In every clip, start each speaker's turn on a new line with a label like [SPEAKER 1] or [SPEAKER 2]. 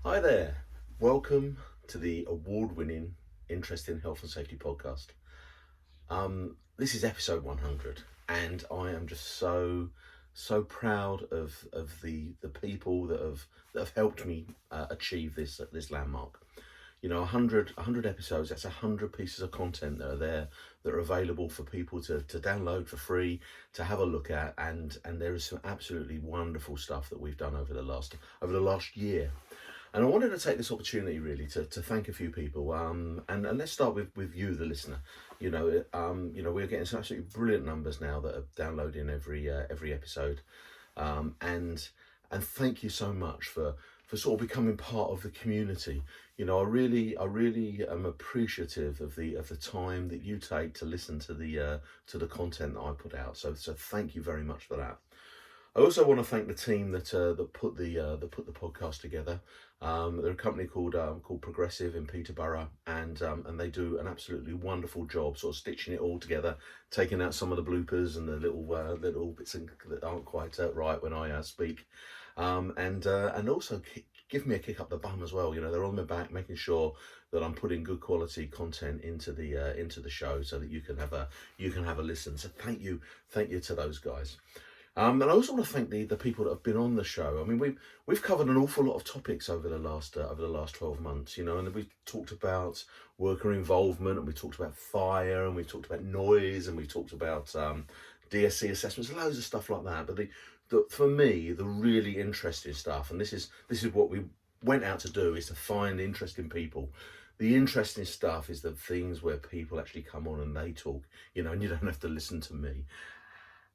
[SPEAKER 1] Hi there. Welcome to the award-winning Interest in Health and Safety podcast. This is episode 100, and I am just so proud of the people that have helped me achieve this landmark. You know, 100 episodes. That's 100 pieces of content that are there that are available for people to download for free, to have a look at, and there is some absolutely wonderful stuff that we've done over the last year. And I wanted to take this opportunity really to thank a few people. And let's start with you, the listener. We're getting some absolutely brilliant numbers now that are downloading every episode. And thank you so much for sort of becoming part of the community. I really am appreciative of the time that you take to listen to the content that I put out. So thank you very much for that. I also want to thank the team that put the podcast together. They're a company called Progressive in Peterborough, and they do an absolutely wonderful job, sort of stitching it all together, taking out some of the bloopers and the little bits that aren't quite right when I speak, and also give me a kick up the bum as well. You know, they're on my back, making sure that I'm putting good quality content into the show so that you can have a listen. So thank you to those guys. And I also want to thank the people that have been on the show. I mean, we've covered an awful lot of topics over the last 12 months, and we've talked about worker involvement, and we talked about fire, and we talked about noise, and we talked about DSC assessments, loads of stuff like that. But for me, the really interesting stuff, and this is what we went out to do, is to find interesting people. The interesting stuff is the things where people actually come on and they talk, and you don't have to listen to me.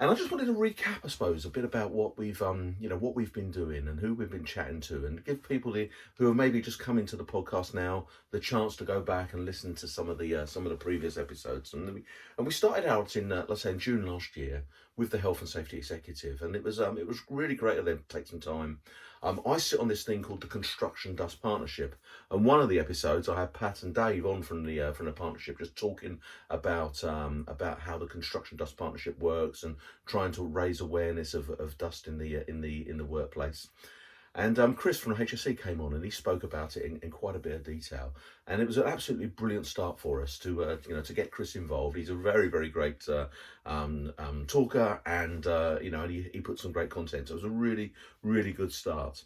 [SPEAKER 1] And I just wanted to recap, I suppose, a bit about what we've been doing and who we've been chatting to, and give people who have maybe just come into the podcast now the chance to go back and listen to some of the previous episodes. And we started out in let's say in June last year with the Health and Safety Executive, and it was really great of them to take some time. I sit on this thing called the Construction Dust Partnership, and one of the episodes I had Pat and Dave on from the partnership, just talking about how the Construction Dust Partnership works and trying to raise awareness of dust in the workplace. And Chris from HSC came on and he spoke about it in quite a bit of detail, and it was an absolutely brilliant start for us to get Chris involved. He's a very great talker, and he put some great content. So it was a really good start.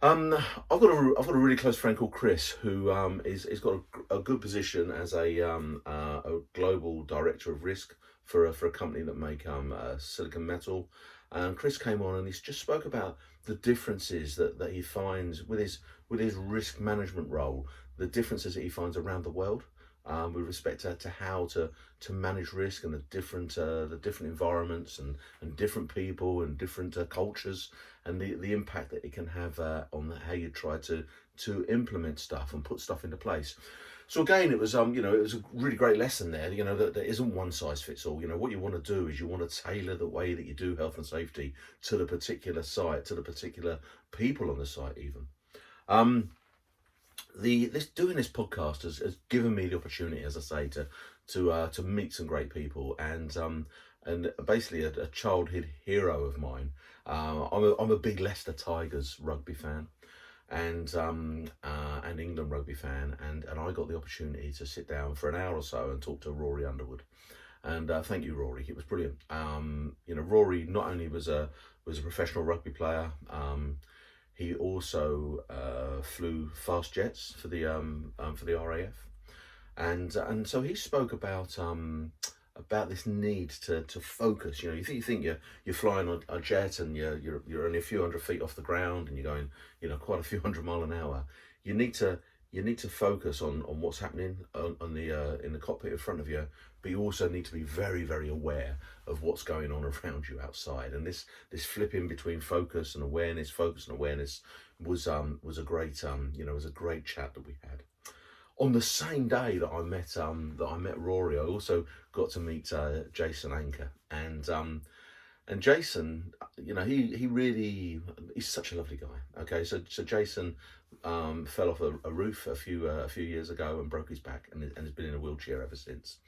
[SPEAKER 1] I've got a really close friend called Chris who is got a good position as a global director of risk for a company that make silicon metal. And Chris came on and he just spoke about the differences that he finds with his risk management role, the differences that he finds around the world. With respect to how to manage risk, and the different environments, and different people and different cultures, and the impact that it can have on how you try to implement stuff and put stuff into place. So again, it was a really great lesson there. That there isn't one size fits all. What you want to do is you want to tailor the way that you do health and safety to the particular site, to the particular people on the site, even. Um, this doing this podcast has given me the opportunity, as I say, to meet some great people, and basically a childhood hero of mine. I'm a big Leicester Tigers rugby fan, and England rugby fan, and I got the opportunity to sit down for an hour or so and talk to Rory Underwood. And thank you, Rory. It was brilliant. Rory not only was a professional rugby player. He also flew fast jets for the RAF, and so he spoke about this need to focus. You think you're flying a jet, and you're only a few hundred feet off the ground, and you're going quite a few hundred mile an hour. You need to focus on what's happening on the in the cockpit in front of you, but you also need to be very aware of what's going on around you outside. And this flipping between focus and awareness was a great chat that we had. On the same day that I met Rory, I also got to meet Jason Anker, and Jason, he's such a lovely guy. Okay, so Jason fell off a roof a few years ago and broke his back, and has been in a wheelchair ever since.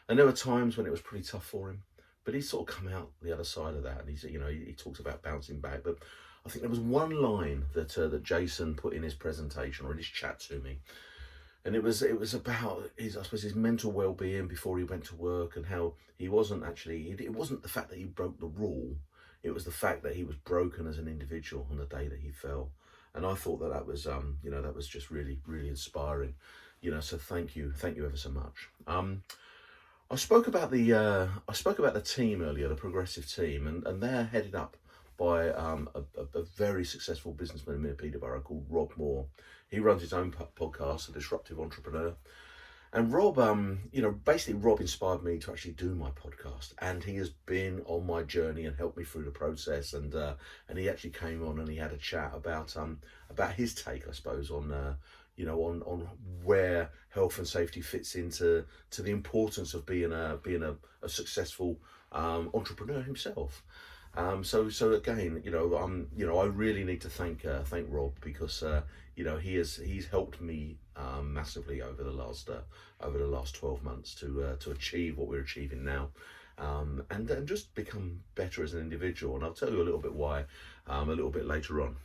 [SPEAKER 1] And there were times when it was pretty tough for him, but he's sort of come out the other side of that, and he talks about bouncing back. But I think there was one line that Jason put in his presentation or in his chat to me, and it was about his, I suppose, his mental well-being before he went to work, and how he wasn't actually, it wasn't the fact that he broke the rule, it was the fact that he was broken as an individual on the day that he fell. And I thought that was that was just really, really inspiring, so thank you ever so much. I spoke about the team earlier, the progressive team, and they're headed up by a very successful businessman in Peterborough called Rob Moore. He runs his own podcast, The Disruptive Entrepreneur. And Rob, basically Rob inspired me to actually do my podcast, and he has been on my journey and helped me through the process. And he actually came on and he had a chat about his take, I suppose, on where health and safety fits into the importance of being a successful entrepreneur himself. So again, I really need to thank Rob, because he's helped me massively over the last 12 months to achieve what we're achieving now, and just become better as an individual. And I'll tell you a little bit why a little bit later on.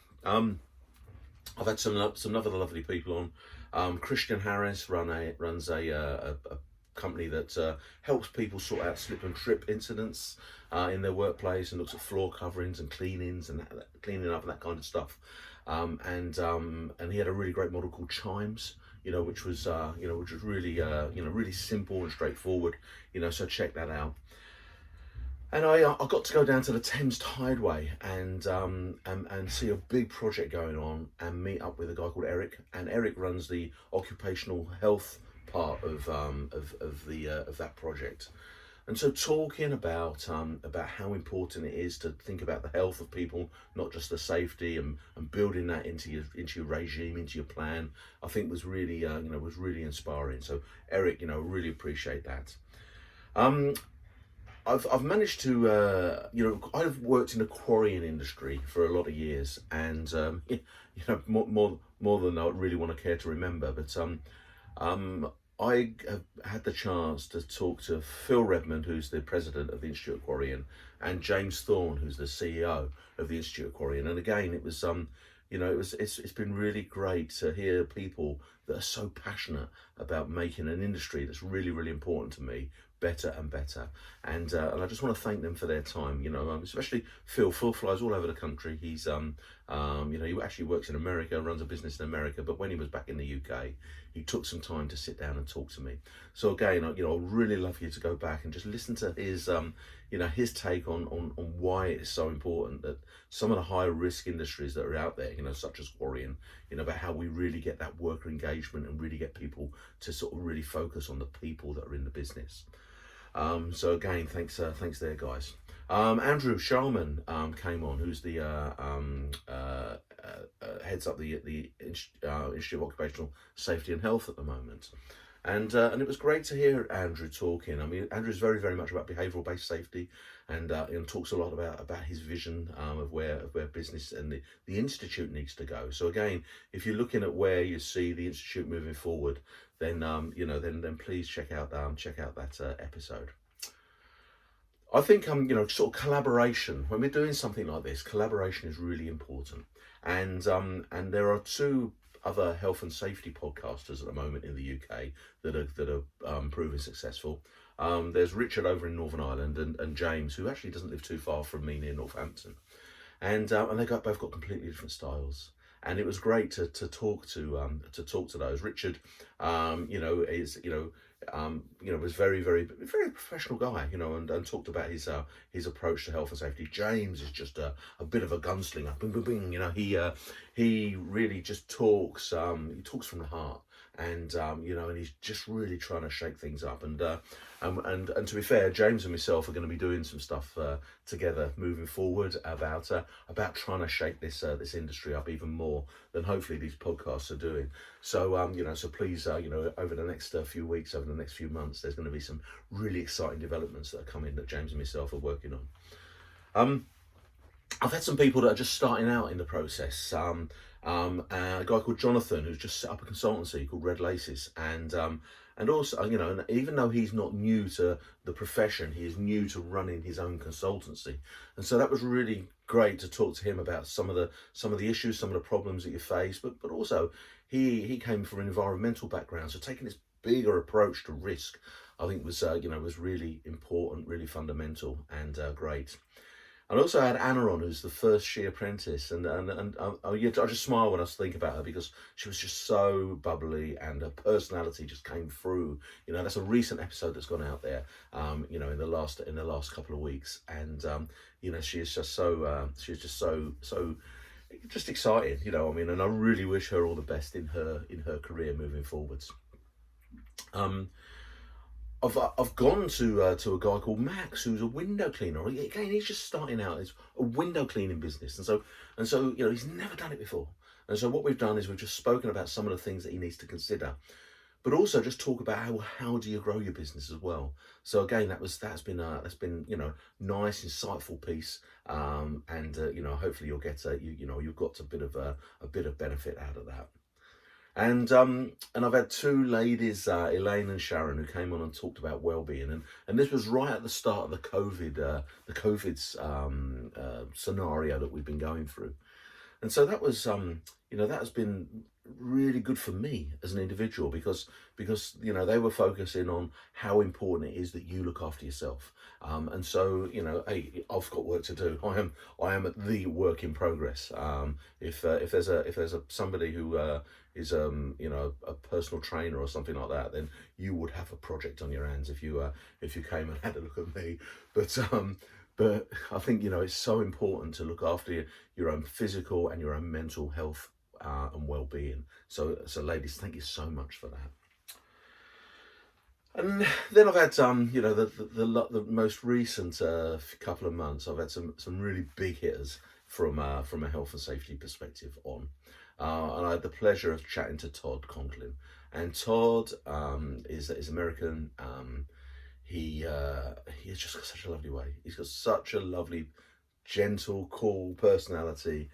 [SPEAKER 1] I've had some other lovely people on. Christian Harris runs a company that helps people sort out slip and trip incidents in their workplace, and looks at floor coverings and cleanings and cleaning up and that kind of stuff. And he had a really great model called Chimes, which was really really simple and straightforward. So check that out. And I got to go down to the Thames Tideway and see a big project going on, and meet up with a guy called Eric. And Eric runs the Occupational Health part of that project. And so talking about how important it is to think about the health of people, not just the safety, and building that into your regime, into your plan, I think was really inspiring. So Eric, really appreciate that. I've managed to, I've worked in the quarrying industry for a lot of years, and more than I really want to care to remember. But I have had the chance to talk to Phil Redmond, who's the president of the Institute of Quarrying, and James Thorne, who's the CEO of the Institute of Quarrying. And again, it was it's been really great to hear people that are so passionate about making an industry that's really, really important to me better and better. And I just want to thank them for their time. Especially Phil. Phil flies all over the country. He's he actually works in America, runs a business in America. But when he was back in the UK, he took some time to sit down and talk to me. So again, I'd really love you to go back and just listen to his his take on why it's so important that some of the higher risk industries that are out there, such as quarrying, about how we really get that worker engagement and really get people to sort of really focus on the people that are in the business. So again, thanks there, guys. Andrew Sharman came on, who's the heads up the Institute of Occupational Safety and Health at the moment. And it was great to hear Andrew talking. I mean, Andrew's very, very much about behavioural-based safety, and talks a lot about his vision of where business and the institute needs to go. So again, if you're looking at where you see the institute moving forward, then then please check out that episode. I think sort of collaboration, when we're doing something like this, collaboration is really important. And there are two other health and safety podcasters at the moment in the UK that are proving successful. There's Richard over in Northern Ireland, and James, who actually doesn't live too far from me, near Northampton, and they both got completely different styles. And it was great to talk to those. Richard, was very, very, very professional guy, and talked about his approach to health and safety. James is just a bit of a gunslinger. Bing, bing, bing. He really just talks. He talks from the heart, and and he's just really trying to shake things up. And to be fair, James and myself are going to be doing some stuff together moving forward about trying to shake this industry up even more than hopefully these podcasts are doing. So so please, over the next few weeks, over the next few months, there's going to be some really exciting developments that are coming that James and myself are working on. I've had some people that are just starting out in the process. A guy called Jonathan, who's just set up a consultancy called Red Laces, and also, and even though he's not new to the profession, he is new to running his own consultancy. And so that was really great to talk to him about some of the issues, some of the problems that you face, but also he came from an environmental background, so taking this bigger approach to risk, I think was really important, really fundamental, and great. And I also had Anna on, who's the first she apprentice, I just smile when I think about her because she was just so bubbly and her personality just came through. That's a recent episode that's gone out there, in the last couple of weeks, and she is just so just exciting. And I really wish her all the best in her career moving forwards. I've gone to a guy called Max, who's a window cleaner. Again, he's just starting out. It's a window cleaning business, and so he's never done it before. And so what we've done is we've just spoken about some of the things that he needs to consider, but also just talk about how do you grow your business as well. So again, that's been nice, insightful piece, and hopefully you'll get you've got a bit of benefit out of that. And I've had two ladies, Elaine and Sharon, who came on and talked about well-being, and this was right at the start of the COVID scenario that we've been going through, and so that was that has been really good for me as an individual because they were focusing on how important it is that you look after yourself, and so hey, I've got work to do. I am at the work in progress. If there's somebody who is a personal trainer or something like that, then you would have a project on your hands if you came and had a look at me. But I think it's so important to look after your own physical and your own mental health and well-being. So ladies, thank you so much for that. And then I've had the most recent couple of months. I've had some really big hitters from a health and safety perspective on. And I had the pleasure of chatting to Todd Conklin, and Todd is American. He has just got such a lovely way. He's got such a lovely, gentle, cool personality,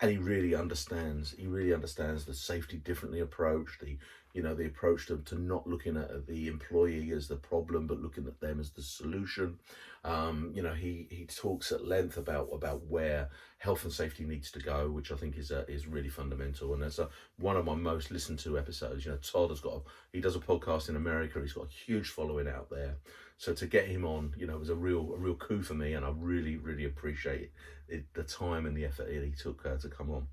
[SPEAKER 1] and he really understands the safety differently approach, the approach to not looking at the employee as the problem, but looking at them as the solution. He talks at length about where health and safety needs to go, which I think is really fundamental. And that's one of my most listened to episodes. Todd he does a podcast in America. He's got a huge following out there. So to get him on, was a real coup for me, and I really, really appreciate the time and the effort that he took to come on.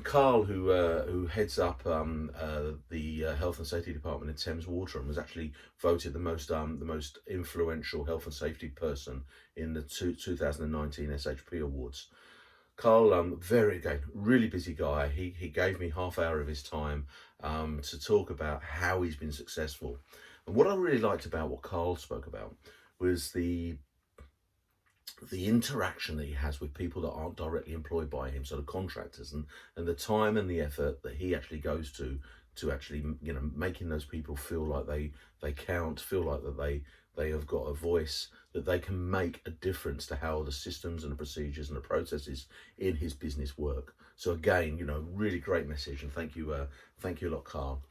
[SPEAKER 1] Carl, who heads up the health and safety department in Thames Water, and was actually voted the most influential health and safety person in the 2019 SHP Awards. Carl, really busy guy. He gave me half hour of his time to talk about how he's been successful. And what I really liked about what Carl spoke about was the interaction that he has with people that aren't directly employed by him, so the contractors, and the time and the effort that he actually goes to actually making those people feel like they count, feel like that they have got a voice, that they can make a difference to how the systems and the procedures and the processes in his business work. So again, really great message, and thank you a lot, Carl.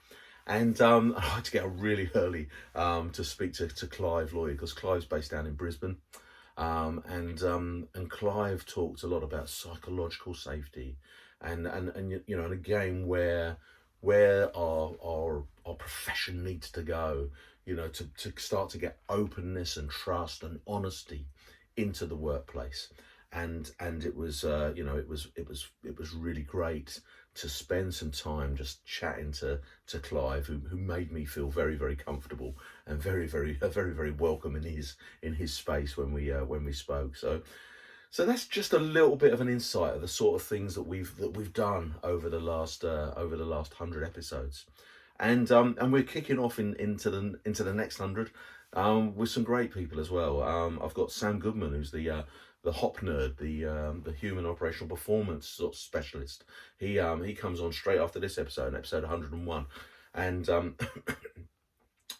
[SPEAKER 1] And I had to get up really early to speak to Clive Lloyd, because Clive's based down in Brisbane. And Clive talked a lot about psychological safety, and again where our profession needs to go, to start to get openness and trust and honesty into the workplace. And it was really great to spend some time just chatting to Clive, who made me feel very, very comfortable and very, very, very, very welcome in his space when we spoke. So that's just a little bit of an insight of the sort of things that we've done over the last 100 episodes, and we're kicking off into the next 100 with some great people as well. I've got Sam Goodman, who's the hop nerd, the human operational performance sort of specialist. He comes on straight after this episode 101, and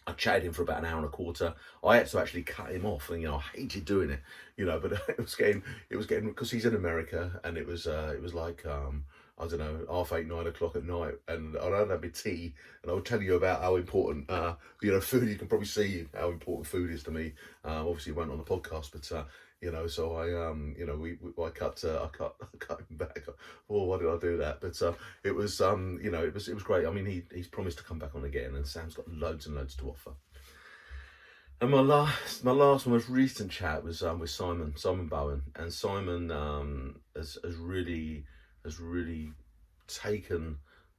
[SPEAKER 1] I chatted him for about an hour and a quarter. I had to actually cut him off, and I hated doing it, but it was getting because he's in America, and it was like I don't know, 8:30, 9 o'clock at night, and I'd had my tea, and I would tell you about how important food. You can probably see how important food is to me. Obviously, it won't on the podcast, but So I cut him back. Oh, why did I do that? But it was great. I mean, he's promised to come back on again, and Sam's got loads and loads to offer. And my last most recent chat was with Simon Bowen, and Simon has really taken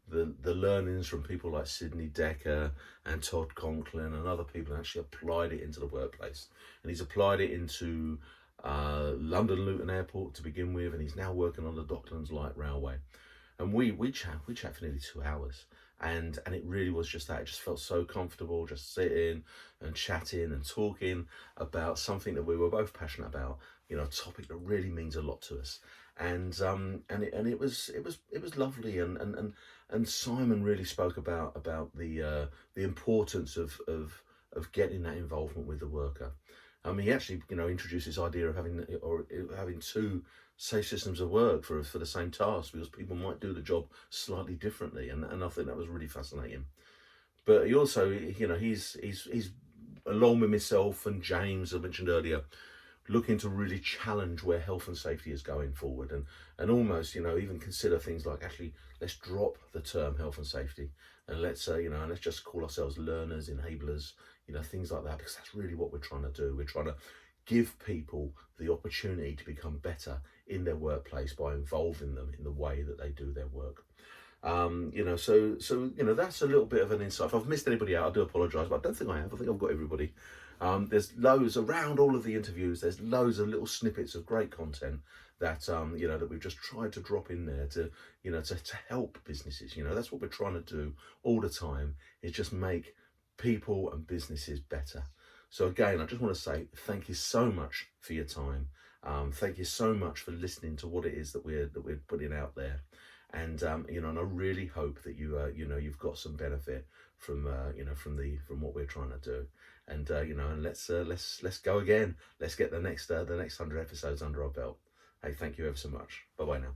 [SPEAKER 1] the learnings from people like Sidney Decker and Todd Conklin and other people, and actually applied it into the workplace. And he's applied it into London Luton Airport to begin with, and he's now working on the Docklands Light Railway. And we chat for nearly 2 hours, and it really was just that. It just felt so comfortable, just sitting and chatting and talking about something that we were both passionate about. A topic that really means a lot to us. And it was lovely. And Simon really spoke about the importance of getting that involvement with the worker. He actually, introduced this idea of having two safe systems of work for the same task, because people might do the job slightly differently, and I think that was really fascinating. But he also, he's along with myself and James, I mentioned earlier, looking to really challenge where health and safety is going forward, and almost, even consider things like, actually, let's drop the term health and safety, and let's just call ourselves learners, enablers, things like that, because that's really what we're trying to do. We're trying to give people the opportunity to become better in their workplace by involving them in the way that they do their work. So that's a little bit of an insight. If I've missed anybody out, I do apologise, but I don't think I have. I think I've got everybody. There's loads around all of the interviews. There's loads of little snippets of great content that we've just tried to drop in there to help businesses. That's what we're trying to do all the time, is just make people and businesses better. So again, I just want to say thank you so much for your time. Thank you so much for listening to what it is that we're putting out there. And and I really hope that you've got some benefit from what we're trying to do. And let's go again. Let's get the next 100 episodes under our belt. Hey, thank you ever so much. Bye bye now.